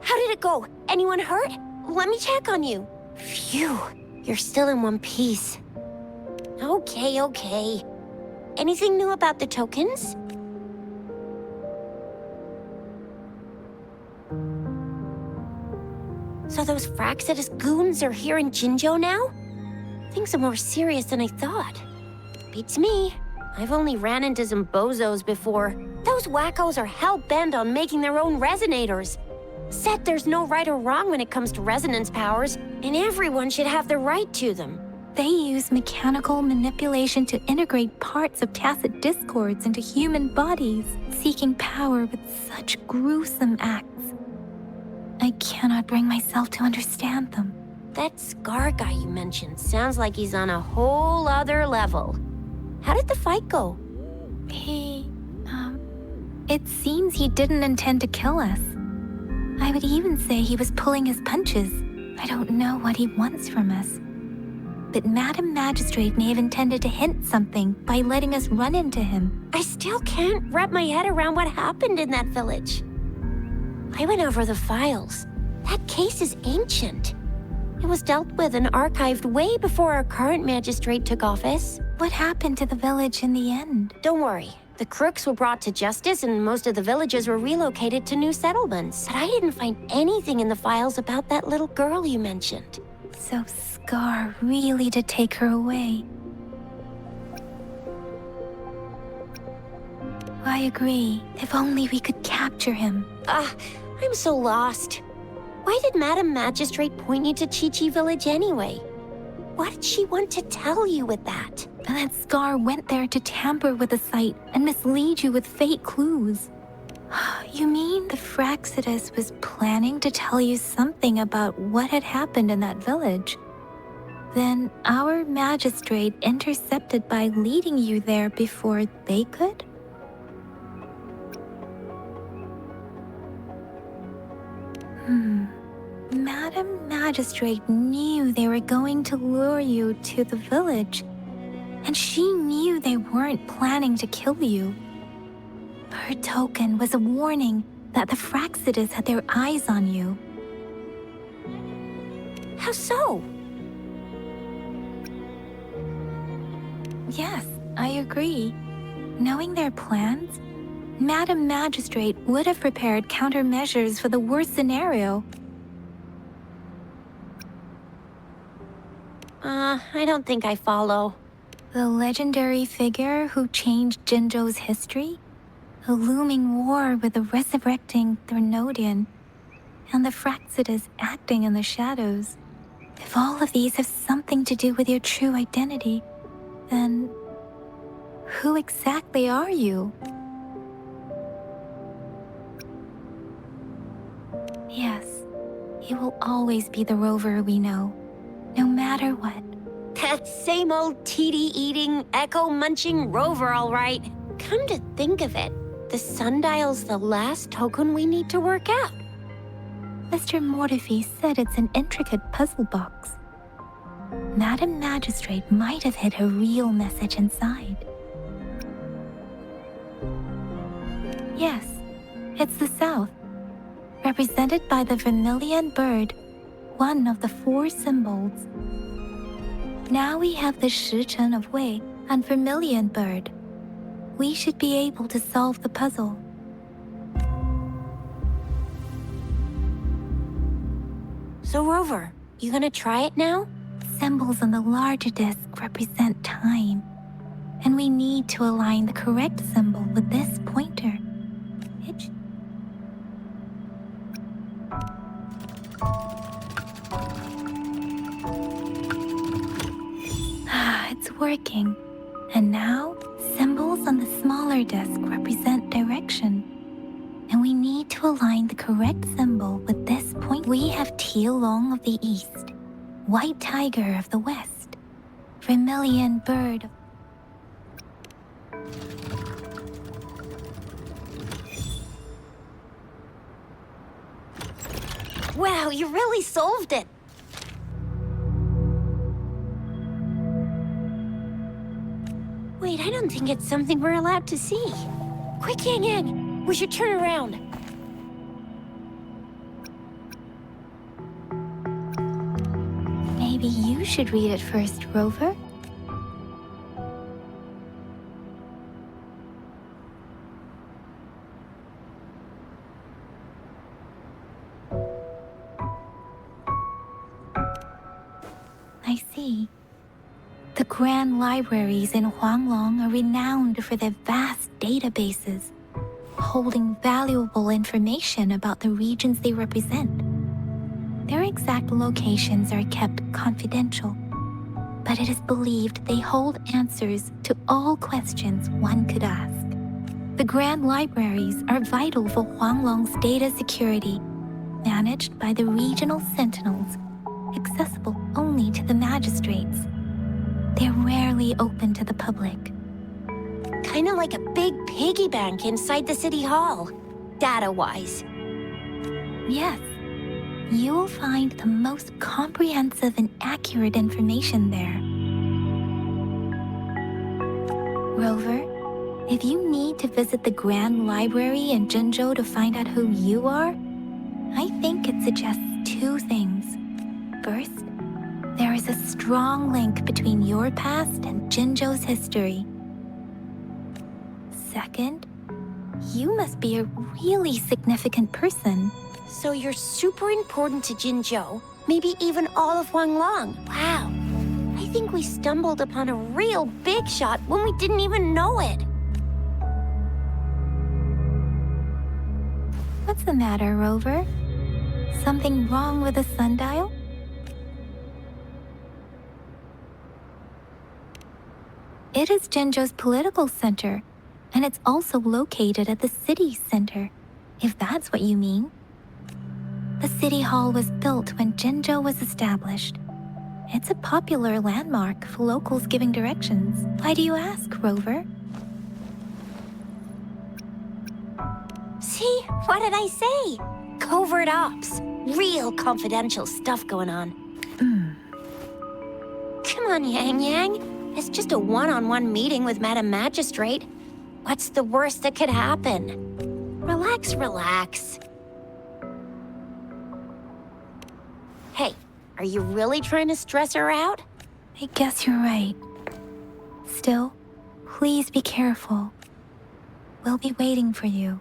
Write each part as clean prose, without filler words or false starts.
How did it go? Anyone hurt? Let me check on you. Phew, you're still in one piece. Okay. Anything new about the tokens? So those Fraxidus goons are here in Jinzhou now? Things are more serious than I thought. Beats me. I've only ran into some bozos before. Those wackos are hell-bent on making their own resonators. Said there's no right or wrong when it comes to resonance powers, and everyone should have the right to them. They use mechanical manipulation to integrate parts of tacit discords into human bodies, seeking power with such gruesome acts. I cannot bring myself to understand them. That Scar guy you mentioned sounds like he's on a whole other level. How did the fight go? It seems he didn't intend to kill us. I would even say he was pulling his punches. I don't know what he wants from us. But Madam Magistrate may have intended to hint something by letting us run into him. I still can't wrap my head around what happened in that village. I went over the files. That case is ancient. It was dealt with and archived way before our current magistrate took office. What happened to the village in the end? Don't worry. The crooks were brought to justice and most of the villagers were relocated to new settlements. But I didn't find anything in the files about that little girl you mentioned. So Scar really did take her away. I agree. If only we could capture him. I'm so lost. Why did Madam Magistrate point you to Chi-Chi Village anyway? What did she want to tell you with that? And that Scar went there to tamper with the site and mislead you with fake clues. You mean the Fraxidus was planning to tell you something about what had happened in that village? Then our magistrate intercepted by leading you there before they could? Madam Magistrate knew they were going to lure you to the village, and she knew they weren't planning to kill you. Her token was a warning that the Fraxidus had their eyes on you. How so? Yes, I agree. Knowing their plans, Madam Magistrate would have prepared countermeasures for the worst scenario. I don't think I follow. The legendary figure who changed Jinzhou's history? A looming war with the resurrecting Threnodian, and the Fraxidus acting in the shadows. If all of these have something to do with your true identity, then who exactly are you? Yes, you will always be the rover we know. no matter what. That same old TD-eating, echo-munching rover, all right. Come to think of it, the sundial's the last token we need to work out. Mr. Mortefi said it's an intricate puzzle box. Madam Magistrate might have hid a real message inside. Yes, it's the South, represented by the vermilion bird, one of the 4 symbols. Now we have the Shichen of Wei and vermilion bird. We should be able to solve the puzzle. So, Rover, you gonna try it now? Symbols on the larger disc represent time, and we need to align the correct symbol with this pointer. It's working. And now, symbols on the smaller disc represent direction. And we need to align the correct symbol with this point. We have Tielong of the East, White Tiger of the West, Vermilion Bird. Wow, you really solved it! Wait, I don't think it's something we're allowed to see. Quick, Yang Yang! We should turn around. Maybe you should read it first, Rover. I see. The grand libraries in Huanglong are renowned for their vast databases, holding valuable information about the regions they represent. Their exact locations are kept confidential, but it is believed they hold answers to all questions one could ask. The grand libraries are vital for Huanglong's data security, managed by the regional sentinels, accessible only to the magistrates. They're rarely open to the public. Kinda like a big piggy bank inside the city hall, data-wise. Yes, you will find the most comprehensive and accurate information there. Rover, if you need to visit the Grand Library in Jinzhou to find out who you are, I think it suggests 2 things. First, there is a strong link between your past and Jinzhou's history. Second, you must be a really significant person. So you're super important to Jinzhou, maybe even all of Huanglong. Wow. I think we stumbled upon a real big shot when we didn't even know it. What's the matter, Rover? Something wrong with the sundial? It is Jinzhou's political center, and it's also located at the city center, if that's what you mean. The city hall was built when Jinzhou was established. It's a popular landmark for locals giving directions. Why do you ask, Rover? See? What did I say? Covert ops. Real confidential stuff going on. Come on, Yang Yang. It's just a one-on-one meeting with Madam Magistrate. What's the worst that could happen? Relax, relax. Hey, are you really trying to stress her out? I guess you're right. Still, please be careful. We'll be waiting for you.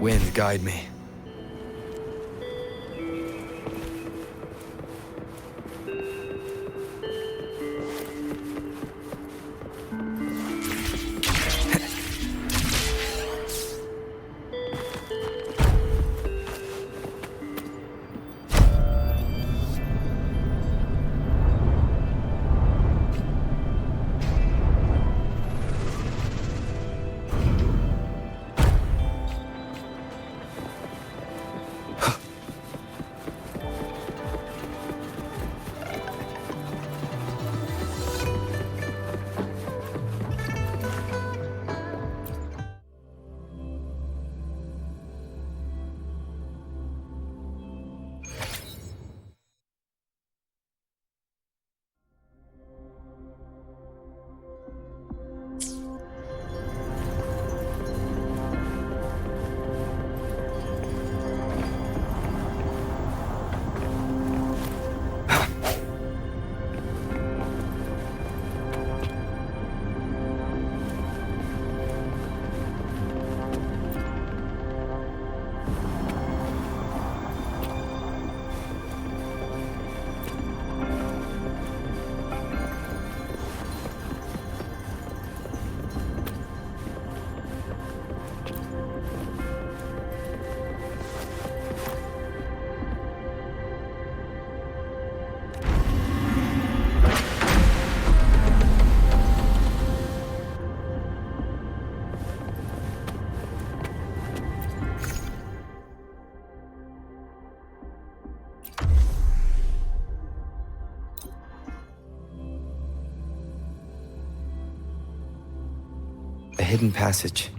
Wind, guide me. A hidden passage,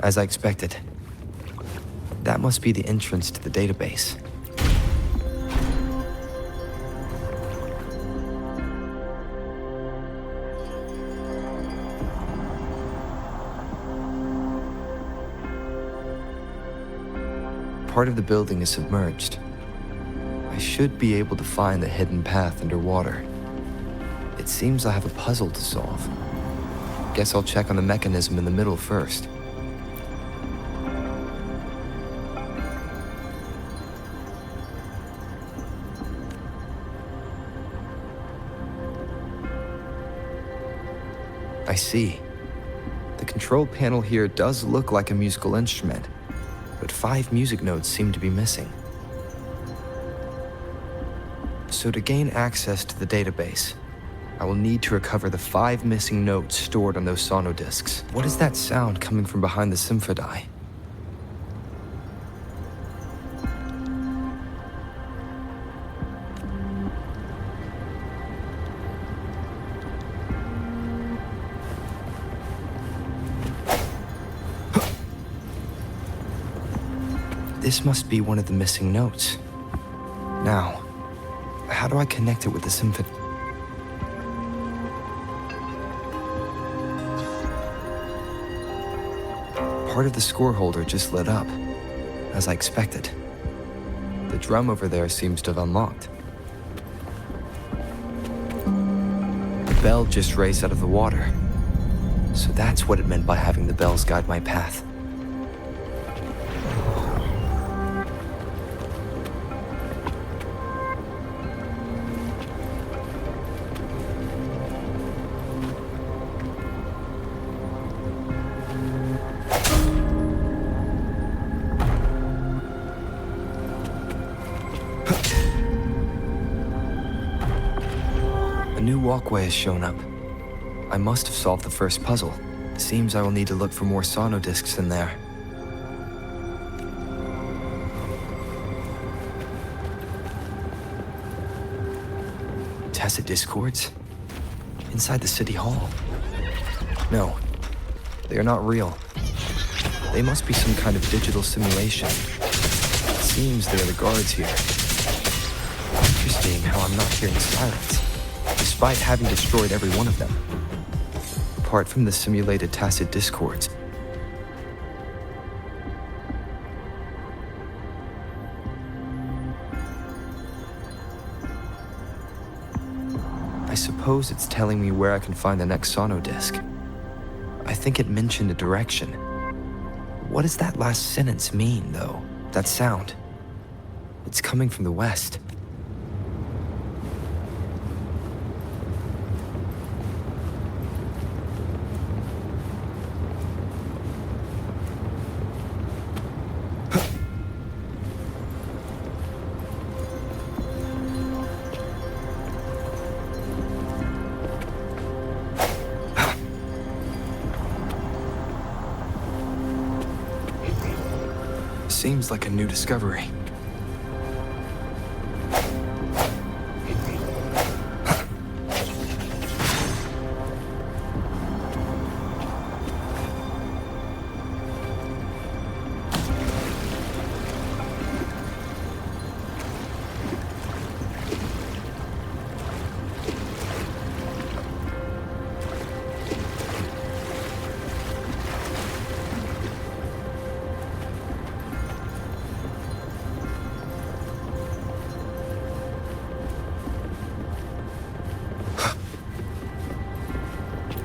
as I expected. That must be the entrance to the database. Part of the building is submerged. I should be able to find the hidden path underwater. It seems I have a puzzle to solve. Guess I'll check on the mechanism in the middle first. I see. The control panel here does look like a musical instrument, but 5 music notes seem to be missing. So to gain access to the database, I will need to recover the 5 missing notes stored on those sonodiscs. What is that sound coming from behind the symphodi? This must be one of the missing notes. Now, how do I connect it with the symphony? Part of the score holder just lit up, as I expected. The drum over there seems to have unlocked. The bell just raised out of the water. So that's what it meant by having the bells guide my path. A new walkway has shown up. I must have solved the first puzzle. Seems I will need to look for more sonodiscs in there. Tacit discords? Inside the city hall? No, they are not real. They must be some kind of digital simulation. It seems they are the guards here. Interesting how I'm not hearing sirens, despite having destroyed every one of them. Apart from the simulated tacit discords. I suppose it's telling me where I can find the next sonodisc. I think it mentioned a direction. What does that last sentence mean, though? That sound. It's coming from the west. Seems like a new discovery.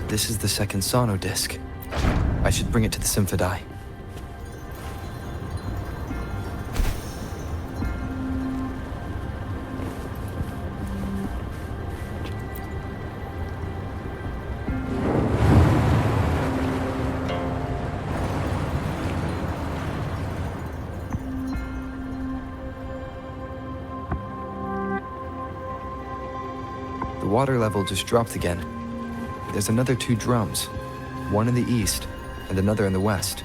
This is the second sono disc. I should bring it to the Symphodi. The water level just dropped again. There's another 2 drums, one in the east and another in the west.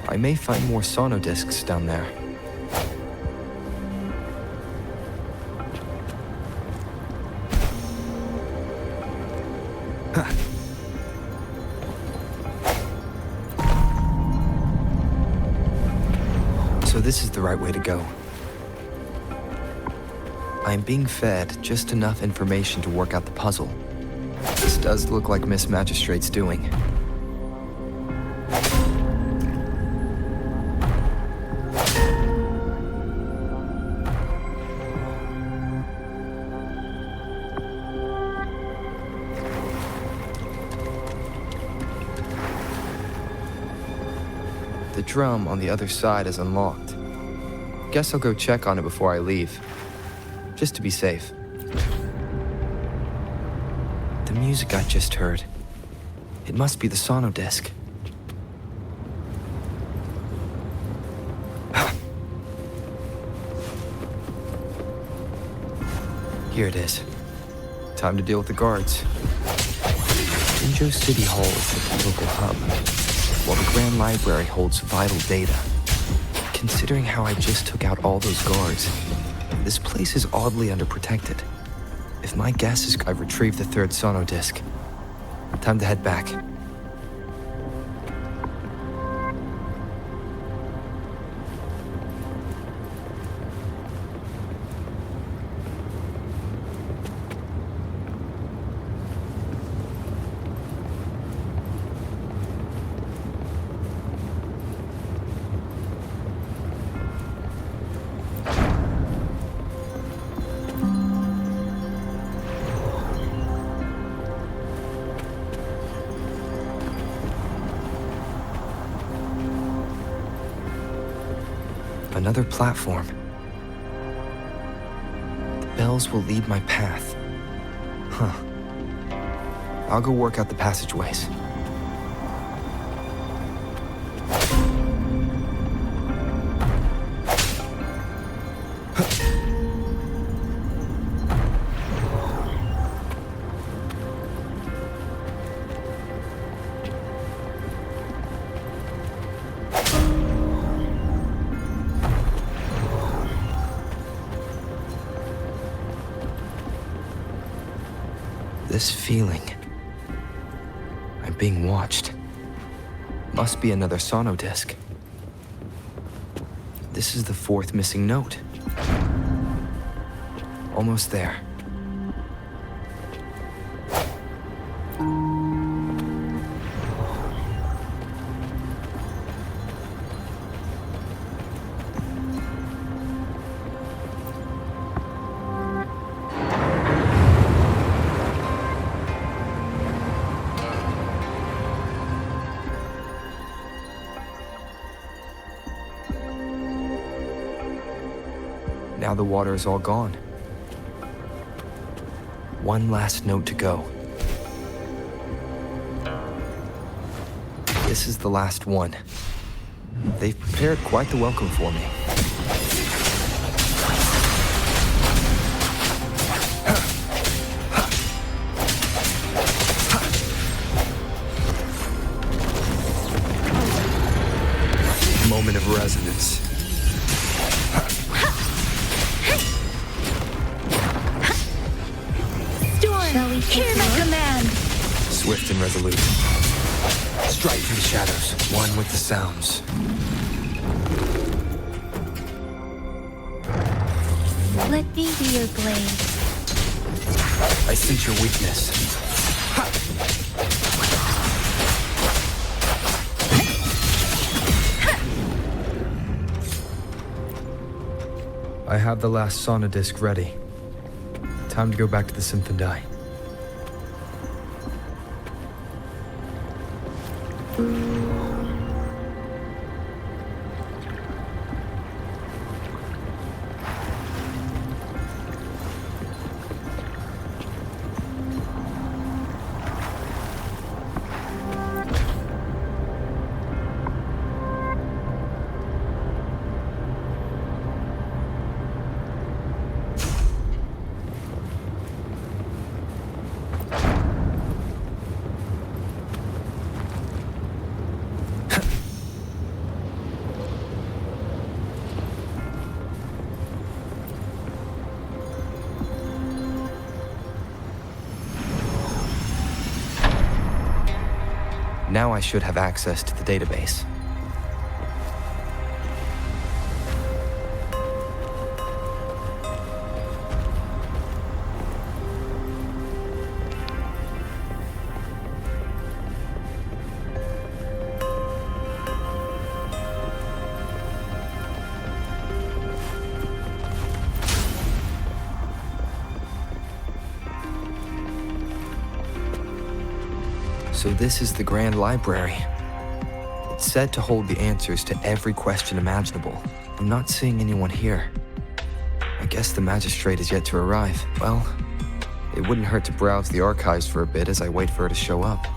I may find more sono discs down there. Huh. So this is the right way to go. I am being fed just enough information to work out the puzzle. This does look like Miss Magistrate's doing. The drum on the other side is unlocked. Guess I'll go check on it before I leave, just to be safe. The music I just heard. It must be the sono disc. Here it is. Time to deal with the guards. Jinzhou City Hall is the local hub, while the Grand Library holds vital data. Considering how I just took out all those guards, this place is oddly underprotected. If my guess is I've retrieved the 3rd sono disc, time to head back. Another platform. The bells will lead my path. Huh. I'll go work out the passageways. This feeling. I'm being watched. Must be another sono disc. This is the 4th missing note. Almost there. Now the water is all gone. One last note to go. This is the last one. They've prepared quite the welcome for me. Moment of resonance. Shall we hear my command? Swift and resolute. Strike through the shadows, one with the sounds. Let me be your blade. I sense your weakness. I have the last sauna disc ready. Time to go back to the Symphondai. Now I should have access to the database. So this is the Grand Library. It's said to hold the answers to every question imaginable. I'm not seeing anyone here. I guess the magistrate is yet to arrive. Well, it wouldn't hurt to browse the archives for a bit as I wait for her to show up.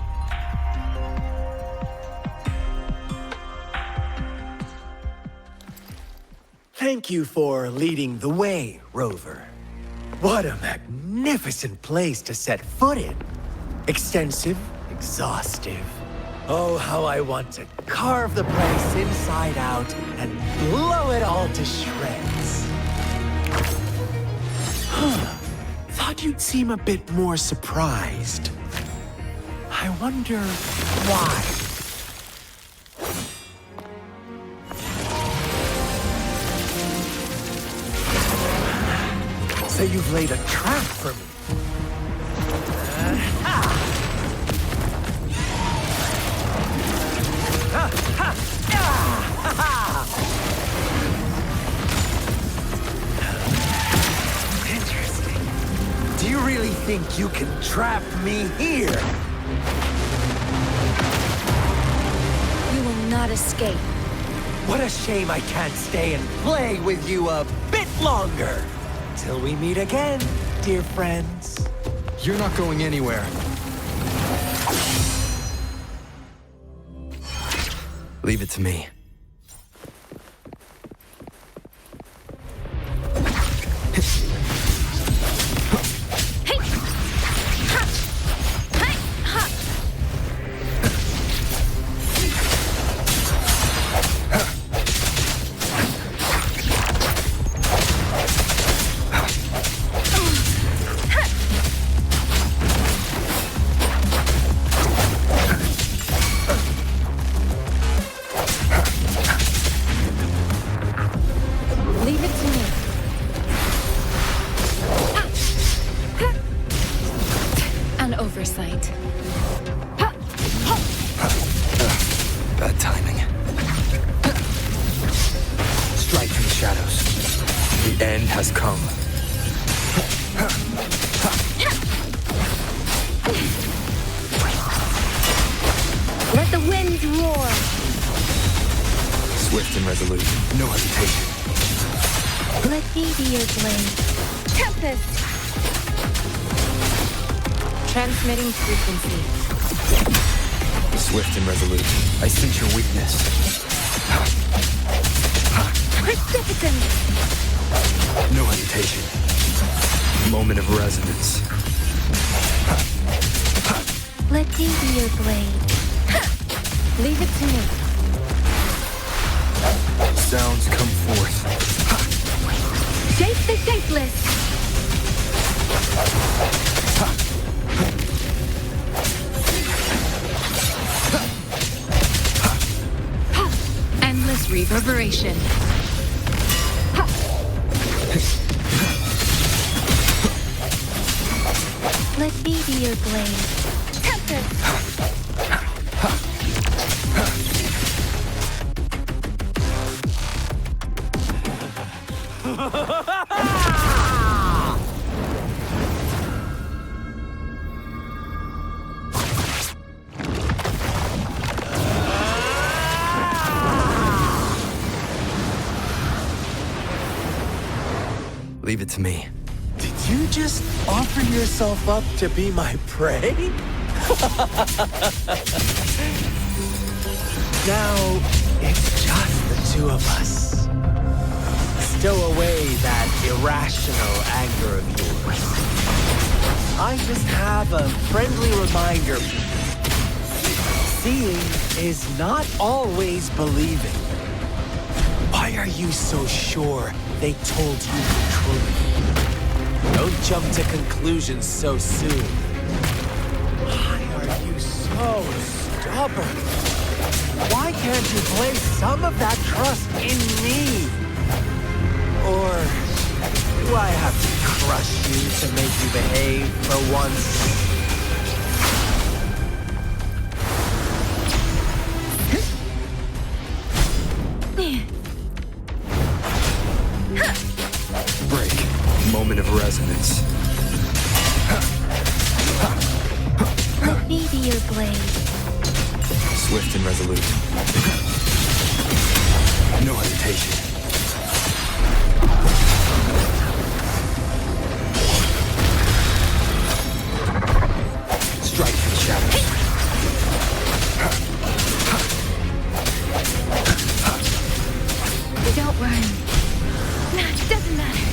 Thank you for leading the way, Rover. What a magnificent place to set foot in. Extensive, exhaustive. Oh, how I want to carve the place inside out and blow it all to shreds. Thought you'd seem a bit more surprised. I wonder why. So you've laid a trap for me. Interesting. Do you really think you can trap me here? You will not escape. What a shame I can't stay and play with you a bit longer. Till we meet again, dear friends. You're not going anywhere. Leave it to me. Oversight. Bad timing. Strike through the shadows. The end has come. Let the winds roar. Swift and resolute. No hesitation. Let me be your blade. Tempest! Transmitting frequency. Swift and resolute. I sense your weakness. Precipitance! No hesitation. Moment of resonance. Let me be your blade. Leave it to me. Sounds come forth. Shape the shapeless! Endless reverberation. Let me be your blade. Tempest! Leave it to me. Did you just offer yourself up to be my prey? Now, it's just the two of us. Stow away that irrational anger of yours. I just have a friendly reminder. Seeing is not always believing. Why are you so sure they told you the truth? Don't jump to conclusions so soon. Why are you so stubborn? Why can't you place some of that trust in me? Or do I have to crush you to make you behave for once? Break. Moment of resonance. Let me be your blade. Swift and resolute. No hesitation. Strike for the shadows. Don't run. Doesn't matter.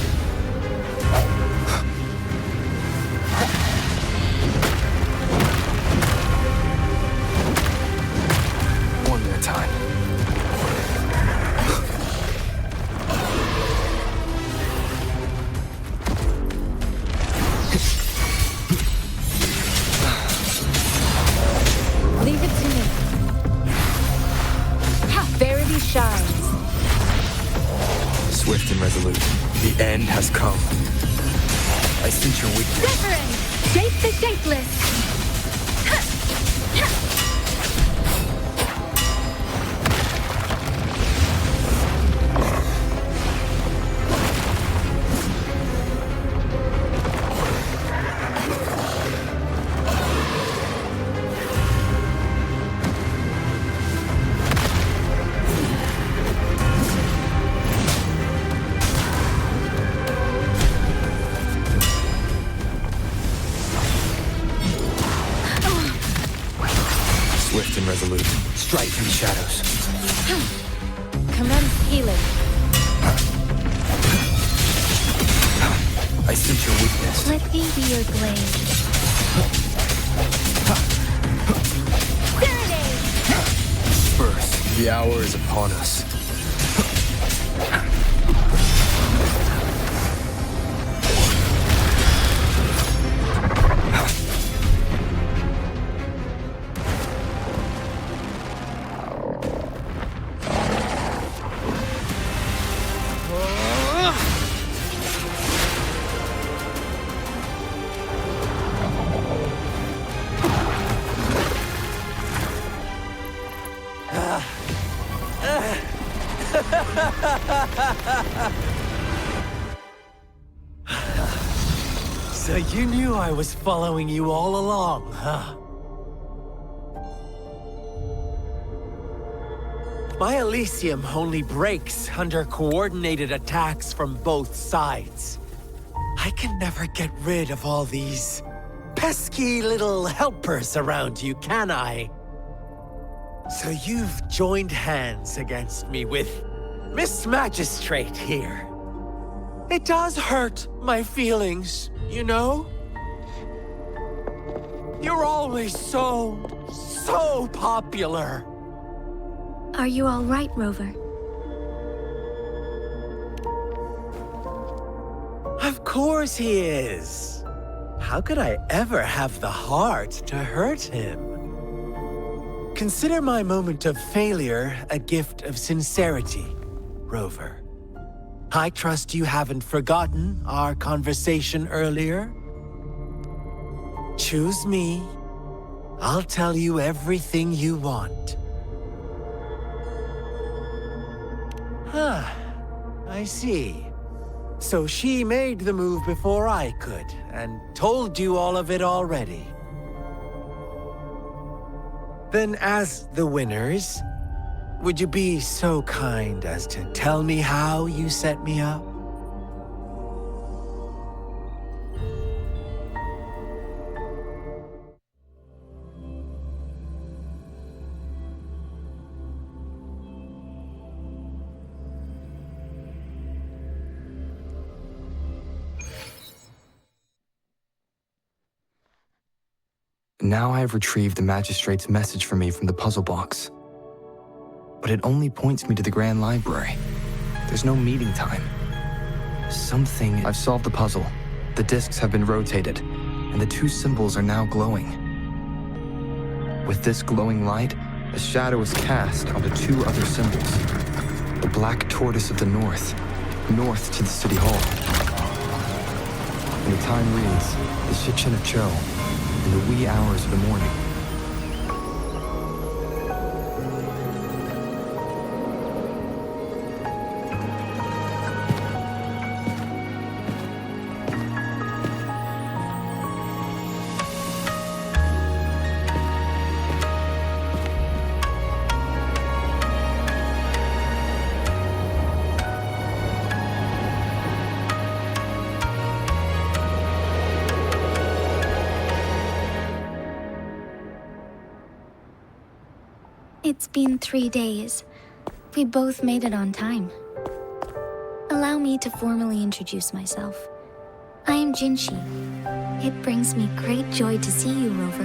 One more time. Leave it to me. Verity shines. Swift and resolute. The end has come. I sense your weakness. Wuthering! Shape the shapeless! Swift and resolute. Strike through the shadows. Commence healing. I sense your weakness. Let me be your blade. Serenade! Birth. The hour is upon us. So you knew I was following you all along, huh? My Elysium only breaks under coordinated attacks from both sides. I can never get rid of all these pesky little helpers around you, can I? So you've joined hands against me with Miss Magistrate here. It does hurt my feelings, you know? You're always so popular. Are you all right, Rover? Of course he is. How could I ever have the heart to hurt him? Consider my moment of failure a gift of sincerity, Rover. I trust you haven't forgotten our conversation earlier. Choose me. I'll tell you everything you want. I see. So she made the move before I could, and told you all of it already. Then as the winners, would you be so kind as to tell me how you set me up? Now I have retrieved the Magistrate's message for me from the puzzle box. But it only points me to the Grand Library. There's no meeting time. I've solved the puzzle. The discs have been rotated, and the two symbols are now glowing. With this glowing light, a shadow is cast onto two other symbols. The black tortoise of the north to the City Hall. And the time reads, the Shikshin of Cho, in the wee hours of the morning. It's been 3 days. We both made it on time. Allow me to formally introduce myself. I am Jinshi. It brings me great joy to see you, Rover.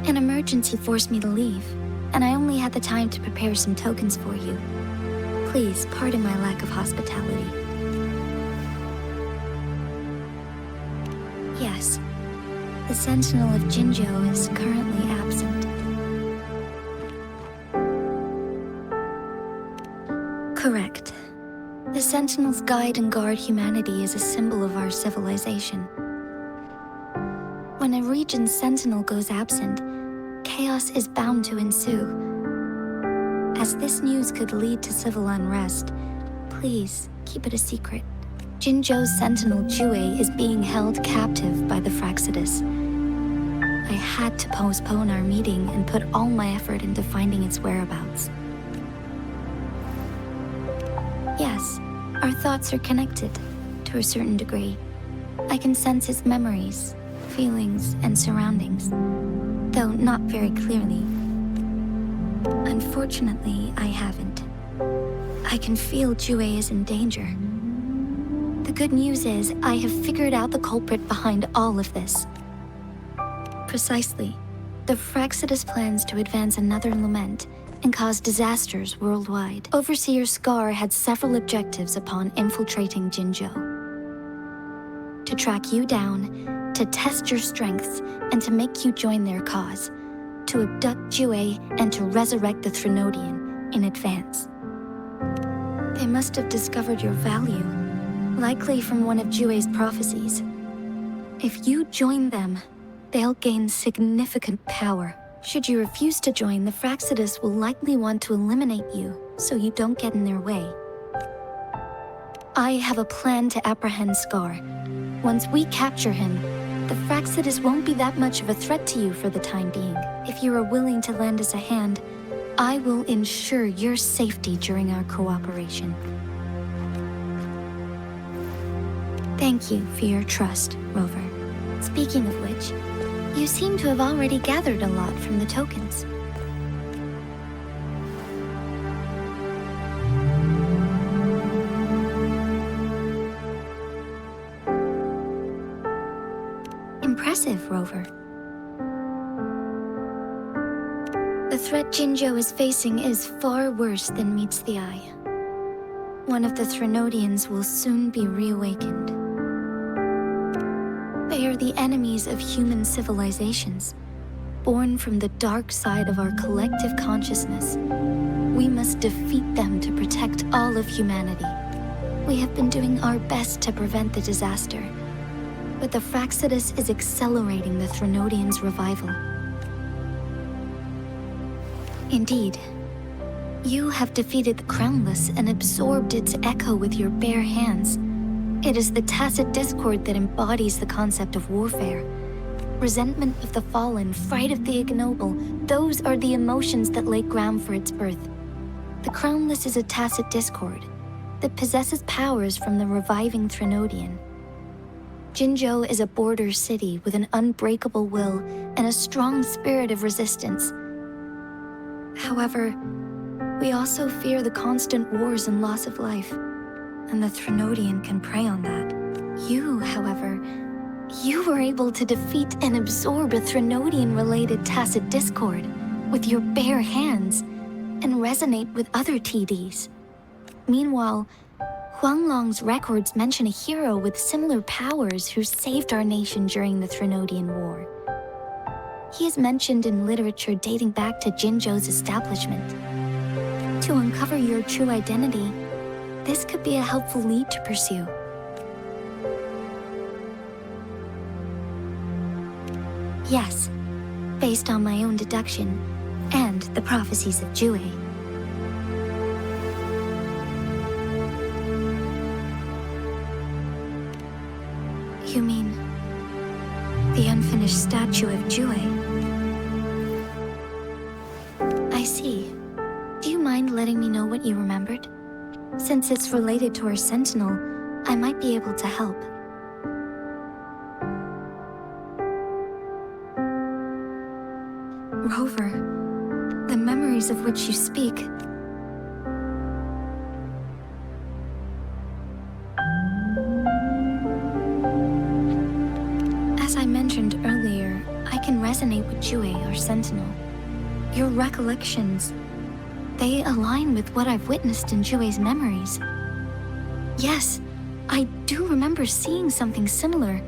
An emergency forced me to leave, and I only had the time to prepare some tokens for you. Please pardon my lack of hospitality. Yes, the Sentinel of Jinzhou is currently absent. Correct. The Sentinels guide and guard humanity as a symbol of our civilization. When a region's Sentinel goes absent, chaos is bound to ensue. As this news could lead to civil unrest, please keep it a secret. Jinzhou's Sentinel Jue is being held captive by the Fraxidus. I had to postpone our meeting and put all my effort into finding its whereabouts. Yes, our thoughts are connected, to a certain degree. I can sense its memories, feelings, and surroundings, though not very clearly. Unfortunately, I haven't. I can feel Jue is in danger. The good news is, I have figured out the culprit behind all of this. Precisely. The Fraxidus plans to advance another lament and cause disasters worldwide. Overseer Scar had several objectives upon infiltrating Jinzhou. To track you down, to test your strengths, and to make you join their cause. To abduct Jue and to resurrect the Threnodian in advance. They must have discovered your value. Likely from one of Jue's prophecies. If you join them, they'll gain significant power. Should you refuse to join, the Fraxidus will likely want to eliminate you, so you don't get in their way. I have a plan to apprehend Scar, Once we capture him, the Fraxidus won't be that much of a threat to you for the time being. If you are willing to lend us a hand, I will ensure your safety during our cooperation. Thank you for your trust, Rover. Speaking of which, you seem to have already gathered a lot from the tokens. Impressive, Rover. The threat Jinzhou is facing is far worse than meets the eye. One of the Threnodians will soon be reawakened. They are the enemies of human civilizations, born from the dark side of our collective consciousness. We must defeat them to protect all of humanity. We have been doing our best to prevent the disaster, but the Fraxidus is accelerating the Threnodians' revival. Indeed, you have defeated the Crownless and absorbed its echo with your bare hands. It is the tacit discord that embodies the concept of warfare. Resentment of the fallen, fright of the ignoble, those are the emotions that lay ground for its birth. The Crownless is a tacit discord that possesses powers from the reviving Threnodian. Jinzhou is a border city with an unbreakable will and a strong spirit of resistance. However, we also fear the constant wars and loss of life, and the Threnodian can prey on that. You, however, you were able to defeat and absorb a Threnodian-related tacit discord with your bare hands and resonate with other TDs. Meanwhile, Huanglong's records mention a hero with similar powers who saved our nation during the Threnodian War. He is mentioned in literature dating back to Jinzhou's establishment. To uncover your true identity, this could be a helpful lead to pursue. Yes, based on my own deduction and the prophecies of Jue. You mean the unfinished statue of Jue? I see. Do you mind letting me know what you remembered? Since it's related to our sentinel, I might be able to help. Rover, the memories of which you speak. As I mentioned earlier, I can resonate with Jue, our sentinel. Your recollections, they align with what I've witnessed in Jue's memories. Yes, I do remember seeing something similar.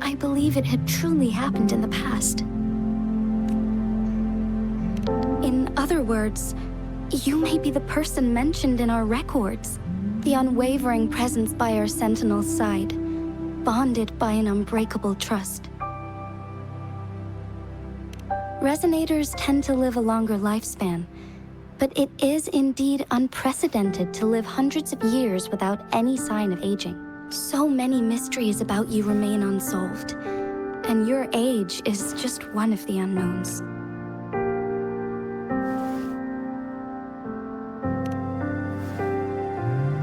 I believe it had truly happened in the past. In other words, you may be the person mentioned in our records, the unwavering presence by our sentinel's side, bonded by an unbreakable trust. Resonators tend to live a longer lifespan, but it is indeed unprecedented to live hundreds of years without any sign of aging. So many mysteries about you remain unsolved, and your age is just one of the unknowns.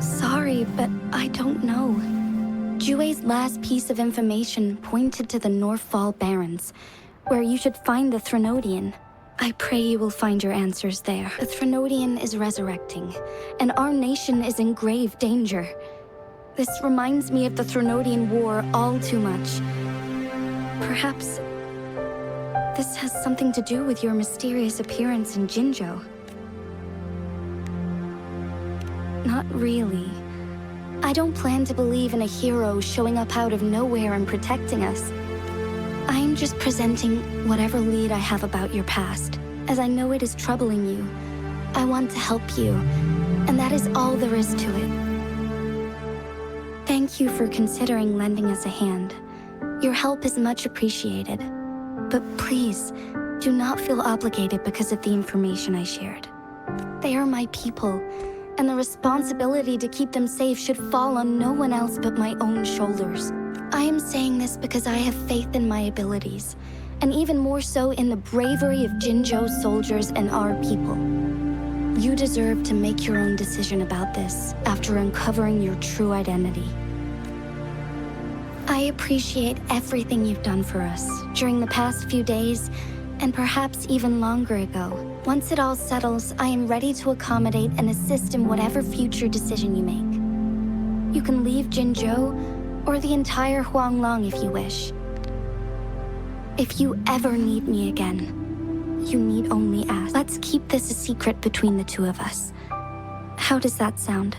Sorry, but I don't know. Jue's last piece of information pointed to the Northfall Barrens, where you should find the Threnodian. I pray you will find your answers there. The Threnodian is resurrecting, and our nation is in grave danger. This reminds me of the Threnodian War all too much. Perhaps this has something to do with your mysterious appearance in Jinzhou. Not really. I don't plan to believe in a hero showing up out of nowhere and protecting us. I'm just presenting whatever lead I have about your past, as I know it is troubling you. I want to help you, and that is all there is to it. Thank you for considering lending us a hand. Your help is much appreciated. But please, do not feel obligated because of the information I shared. They are my people, and the responsibility to keep them safe should fall on no one else but my own shoulders. I am saying this because I have faith in my abilities, and even more so in the bravery of Jinzhou's soldiers and our people. You deserve to make your own decision about this after uncovering your true identity. I appreciate everything you've done for us during the past few days, and perhaps even longer ago. Once it all settles, I am ready to accommodate and assist in whatever future decision you make. You can leave Jinzhou or the entire Huanglong if you wish. If you ever need me again, you need only ask. Let's keep this a secret between the two of us. How does that sound?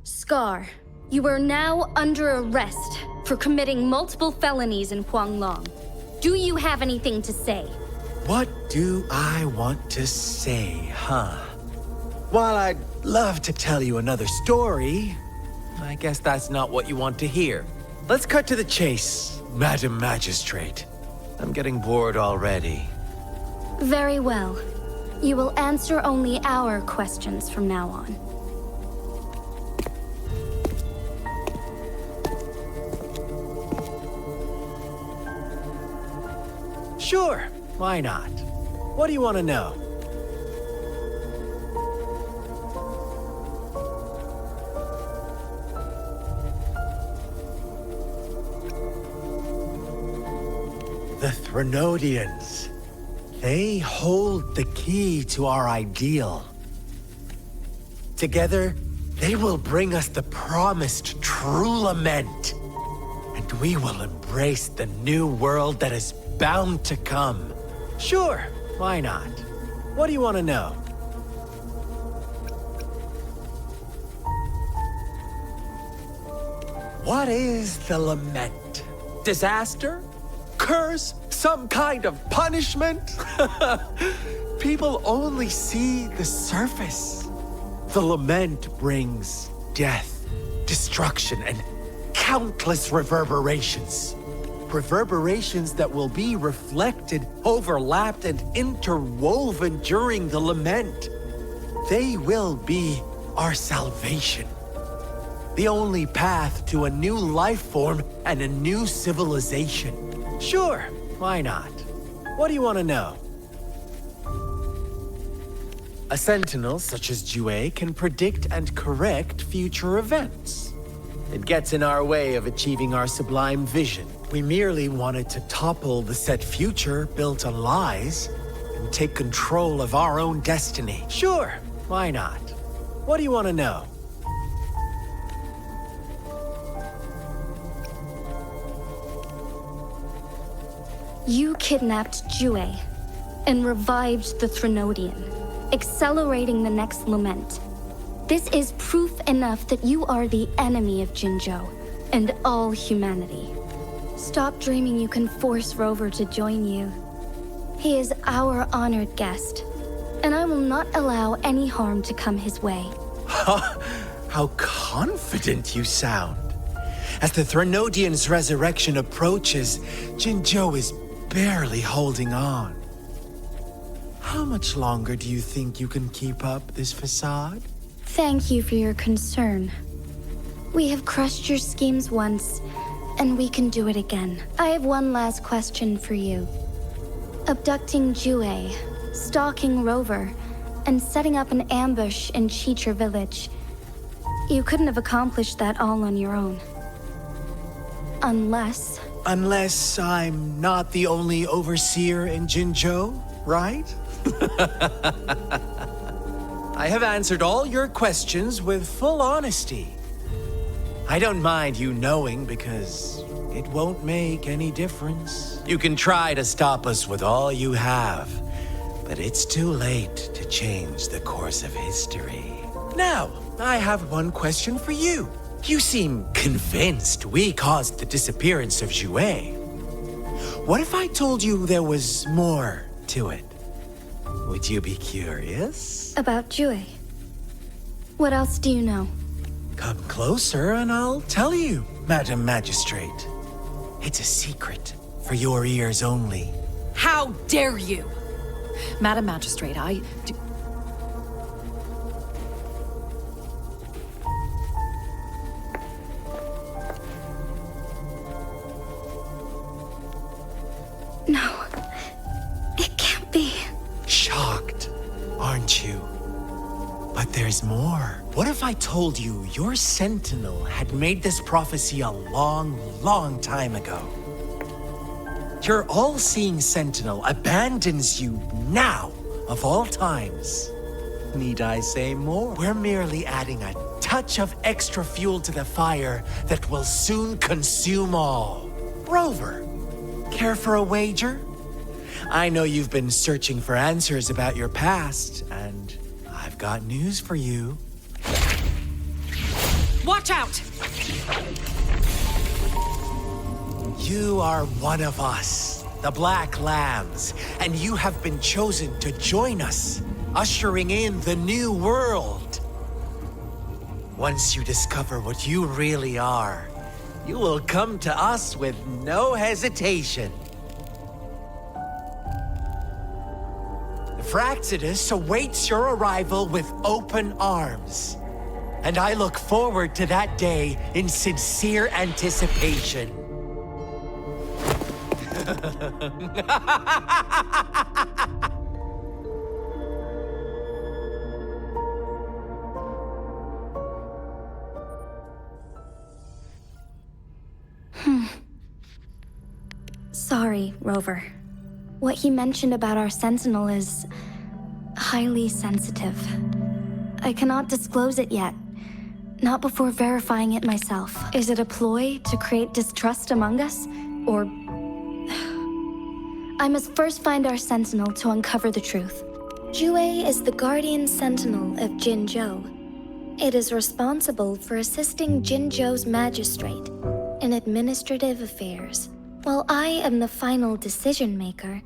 Scar, you are now under arrest for committing multiple felonies in Huanglong. Do you have anything to say? What do I want to say, huh? While I'd love to tell you another story, I guess that's not what you want to hear. Let's cut to the chase, Madam Magistrate. I'm getting bored already. Very well. You will answer only our questions from now on. Sure, why not? What do you want to know? The Threnodians. They hold the key to our ideal. Together, they will bring us the promised true lament. And we will embrace the new world that is bound to come. Sure, why not? What do you want to know? What is the lament? Disaster? Curse? Some kind of punishment? People only see the surface. The lament brings death, destruction, and countless reverberations. Reverberations that will be reflected, overlapped, and interwoven during the lament. They will be our salvation. The only path to a new life form and a new civilization. Sure, why not? What do you want to know? A sentinel such as Jue can predict and correct future events. It gets in our way of achieving our sublime vision. We merely wanted to topple the set future built on lies and take control of our own destiny. Sure, why not? What do you want to know? You kidnapped Jue and revived the Threnodian, accelerating the next lament. This is proof enough that you are the enemy of Jinzhou and all humanity. Stop dreaming you can force Rover to join you. He is our honored guest, and I will not allow any harm to come his way. How confident you sound. As the Threnodian's resurrection approaches, Jinzhou is barely holding on. How much longer do you think you can keep up this facade? Thank you for your concern. We have crushed your schemes once, and we can do it again. I have one last question for you. Abducting Jue, stalking Rover, and setting up an ambush in Chicher village. You couldn't have accomplished that all on your own. Unless I'm not the only overseer in Jinzhou, right? I have answered all your questions with full honesty. I don't mind you knowing because it won't make any difference. You can try to stop us with all you have, but it's too late to change the course of history. Now, I have one question for you. You seem convinced we caused the disappearance of Jue. What if I told you there was more to it? Would you be curious? about Jue. What else do you know? Come closer and I'll tell you, Madam Magistrate. It's a secret for your ears only. How dare you? Madam Magistrate, I do... No, it can't be. Shocked, aren't you? But there's more. What if I told you your Sentinel had made this prophecy a long, long time ago? Your all-seeing Sentinel abandons you now, of all times. Need I say more? We're merely adding a touch of extra fuel to the fire that will soon consume all. Rover, care for a wager? I know you've been searching for answers about your past, and I've got news for you. Watch out! You are one of us, the Black Lambs, and you have been chosen to join us, ushering in the new world. Once you discover what you really are, you will come to us with no hesitation. Fraxidus awaits your arrival with open arms. And I look forward to that day in sincere anticipation. Sorry, Rover. What he mentioned about our Sentinel is highly sensitive. I cannot disclose it yet. Not before verifying it myself. Is it a ploy to create distrust among us? Or... I must first find our Sentinel to uncover the truth. Jue is the Guardian Sentinel of Jinzhou. It is responsible for assisting Jinzhou's magistrate in administrative affairs, while I am the final decision maker.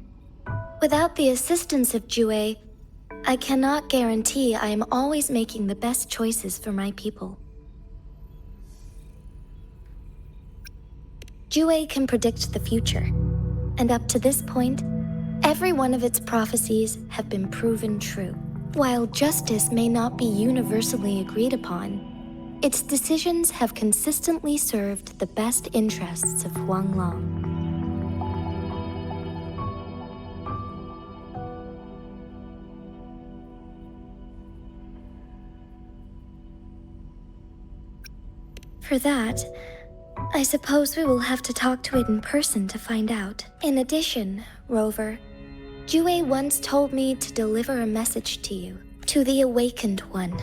Without the assistance of Jue, I cannot guarantee I am always making the best choices for my people. Jue can predict the future, and up to this point, every one of its prophecies have been proven true. While justice may not be universally agreed upon, its decisions have consistently served the best interests of Huanglong. For that, I suppose we will have to talk to it in person to find out. In addition, Rover, Jue once told me to deliver a message to you, to the Awakened One.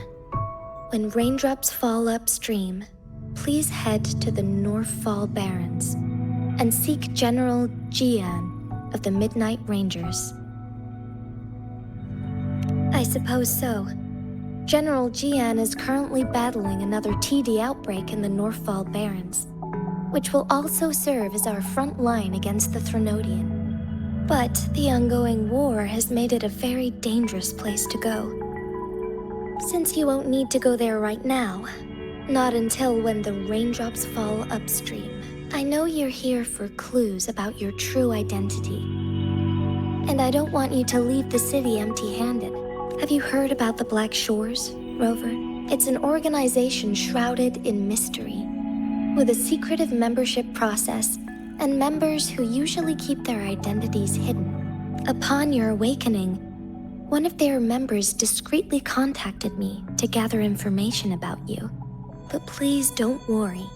When raindrops fall upstream, please head to the Northfall Barrens and seek General Jian of the Midnight Rangers. I suppose so. General Jian is currently battling another TD outbreak in the Northfall Barrens, which will also serve as our front line against the Threnodian. But the ongoing war has made it a very dangerous place to go. Since you won't need to go there right now, not until when the raindrops fall upstream, I know you're here for clues about your true identity. And I don't want you to leave the city empty-handed. Have you heard about the Black Shores, Rover? It's an organization shrouded in mystery, with a secretive membership process and members who usually keep their identities hidden. Upon your awakening, one of their members discreetly contacted me to gather information about you. But please don't worry.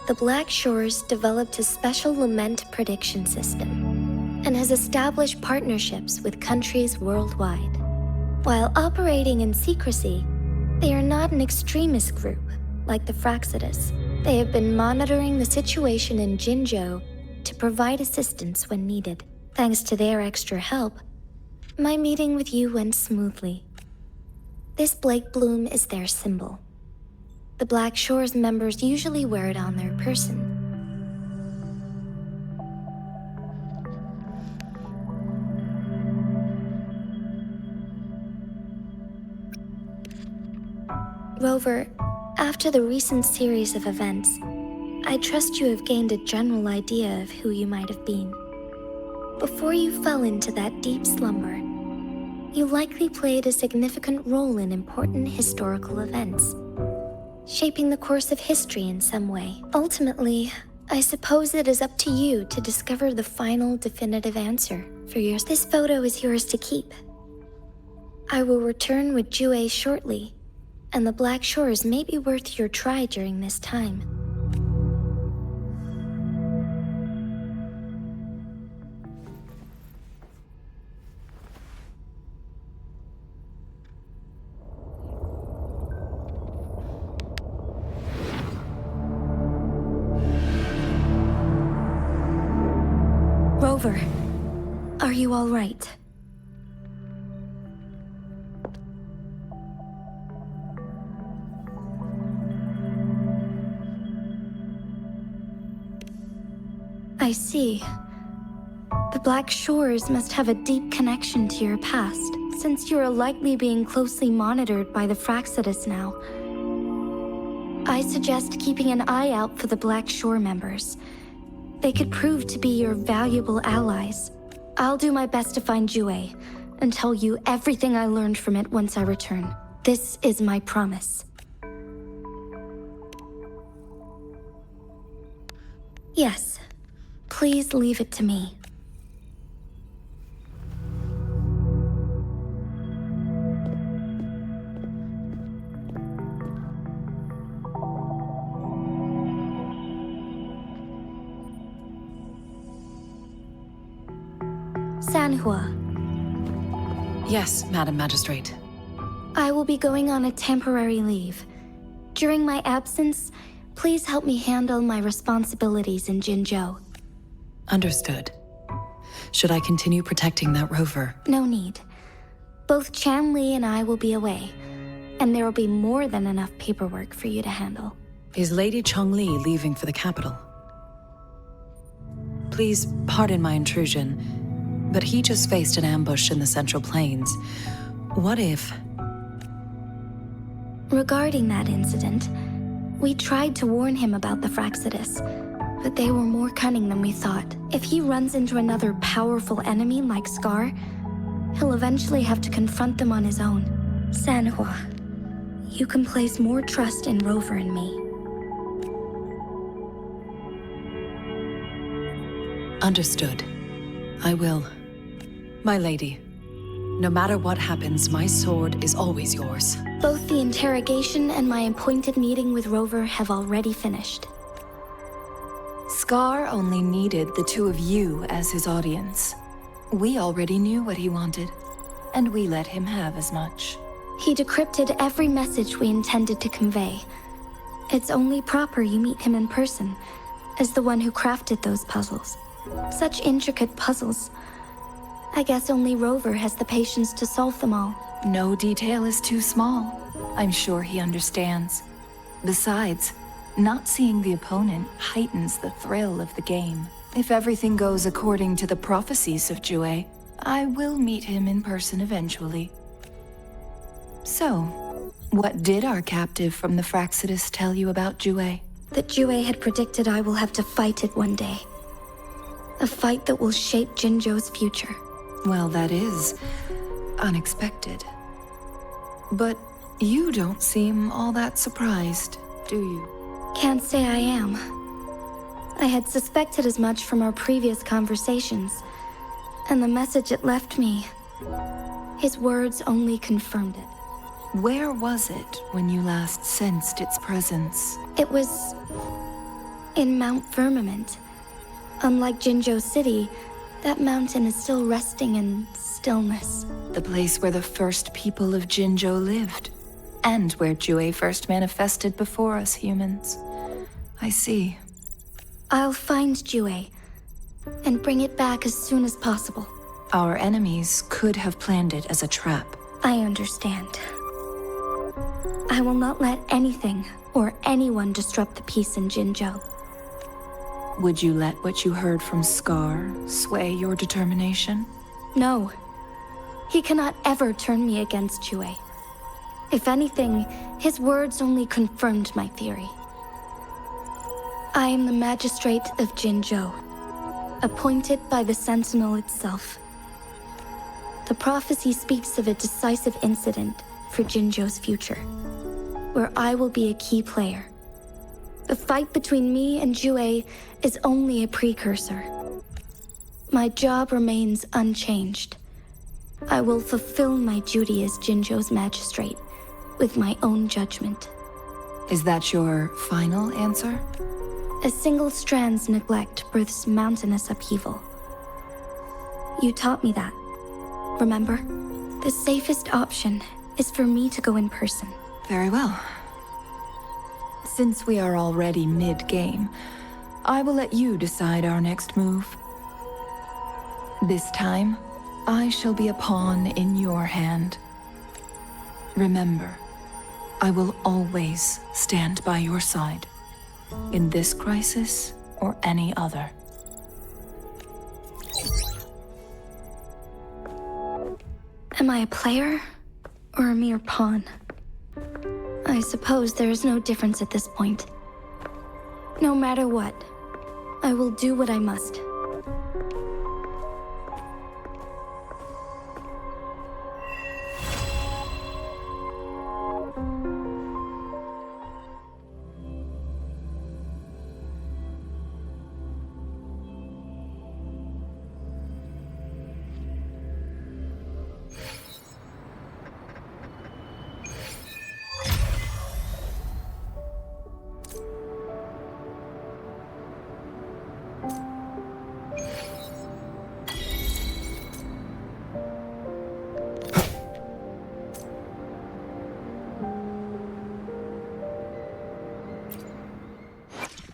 The Black Shores developed a special lament prediction system and has established partnerships with countries worldwide. While operating in secrecy, they are not an extremist group like the Fraxidus. They have been monitoring the situation in Jinzhou to provide assistance when needed. Thanks to their extra help, my meeting with you went smoothly. This Blake Bloom is their symbol. The Black Shores members usually wear it on their person. Rover, after the recent series of events, I I trust you have gained a general idea of who you might have been. Before you fell into that deep slumber, you likely played a significant role in important historical events, shaping the course of history in some way. Ultimately, I suppose it is up to you to discover the final definitive answer for yours. This photo is yours to keep. I will return with Jue shortly, and the Black Shores may be worth your try during this time. Rover, are you all right? I see. The Black Shores must have a deep connection to your past, since you are likely being closely monitored by the Fraxidus now. I suggest keeping an eye out for the Black Shore members. They could prove to be your valuable allies. I'll do my best to find Jue, and tell you everything I learned from it once I return. This is my promise. Yes. Please leave it to me. Sanhua. Yes, Madam Magistrate. I will be going on a temporary leave. During my absence, please help me handle my responsibilities in Jinzhou. Understood. Should I continue protecting that rover? No need. Both Chan Li and I will be away, and there will be more than enough paperwork for you to handle. Is Lady Chongli leaving for the capital? Please pardon my intrusion, but he just faced an ambush in the Central Plains. What if... Regarding that incident, we tried to warn him about the Fraxidus, but they were more cunning than we thought. If he runs into another powerful enemy like Scar, he'll eventually have to confront them on his own. Sanhua, you can place more trust in Rover and me. Understood. I will. My lady, no matter what happens, my sword is always yours. Both the interrogation and my appointed meeting with Rover have already finished. Scar only needed the two of you as his audience. We already knew what he wanted, and we let him have as much. He decrypted every message we intended to convey. It's only proper you meet him in person, as the one who crafted those puzzles. Such intricate puzzles. I guess only Rover has the patience to solve them all. No detail is too small. I'm sure he understands. Besides, not seeing the opponent heightens the thrill of the game. If everything goes according to the prophecies of Jue, I will meet him in person eventually. So, what did our captive from the Fraxidus tell you about Jue? That Jue had predicted I will have to fight it one day. A fight that will shape Jinzhou's future. Well, that is unexpected. But you don't seem all that surprised, do you? Can't say I am. I had suspected as much from our previous conversations, and the message it left me, his words only confirmed it. Where was it when you last sensed its presence? It was in Mount Firmament. Unlike Jinzhou City, that mountain is still resting in stillness. The place where the first people of Jinzhou lived, and where Jue first manifested before us humans. I see. I'll find Jue, and bring it back as soon as possible. Our enemies could have planned it as a trap. I understand. I will not let anything or anyone disrupt the peace in Jinzhou. Would you let what you heard from Scar sway your determination? No. He cannot ever turn me against Jue. If anything, his words only confirmed my theory. I am the Magistrate of Jinzhou, appointed by the Sentinel itself. The prophecy speaks of a decisive incident for Jinzhou's future, where I will be a key player. The fight between me and Jue is only a precursor. My job remains unchanged. I will fulfill my duty as Jinzhou's magistrate with my own judgment. Is that your final answer? A single strand's neglect births mountainous upheaval. You taught me that, remember? The safest option is for me to go in person. Very well. Since we are already mid-game, I will let you decide our next move. This time, I shall be a pawn in your hand. Remember, I will always stand by your side, in this crisis or any other. Am I a player or a mere pawn? I suppose there is no difference at this point. No matter what, I will do what I must.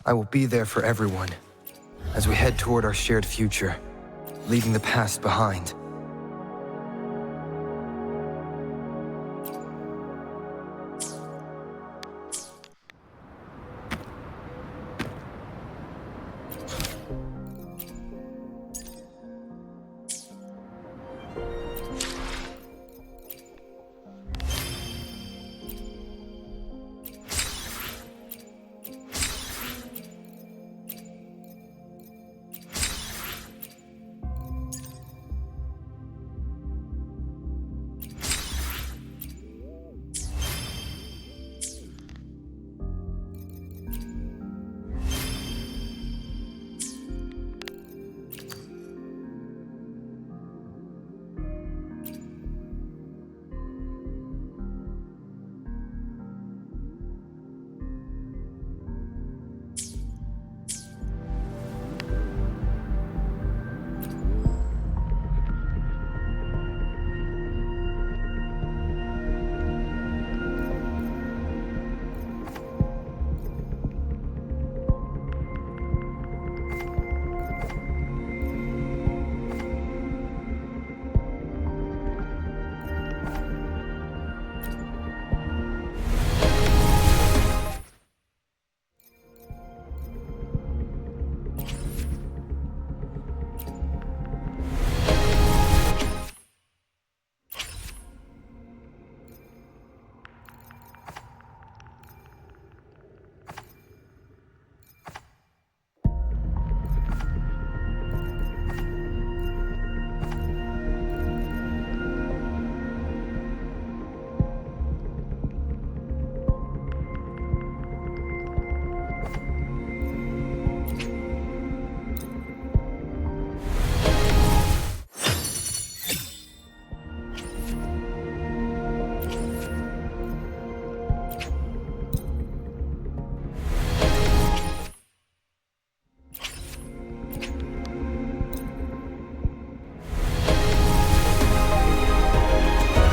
I will be there for everyone as we head toward our shared future, leaving the past behind.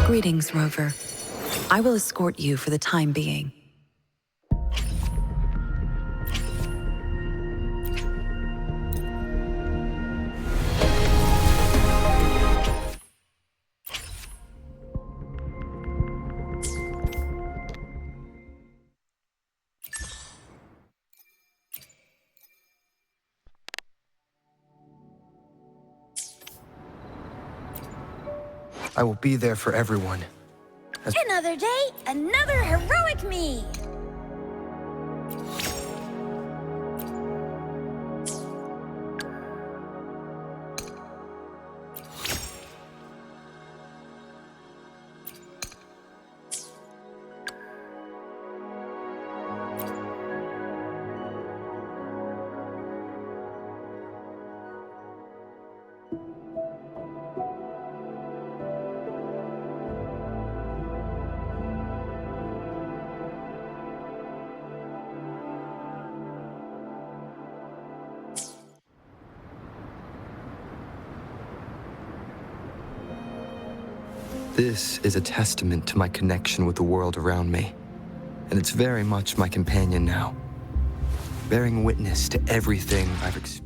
Greetings, Rover. I will escort you for the time being. I will be there for everyone. Another day, another heroic me! This is a testament to my connection with the world around me, and it's very much my companion now, bearing witness to everything I've experienced.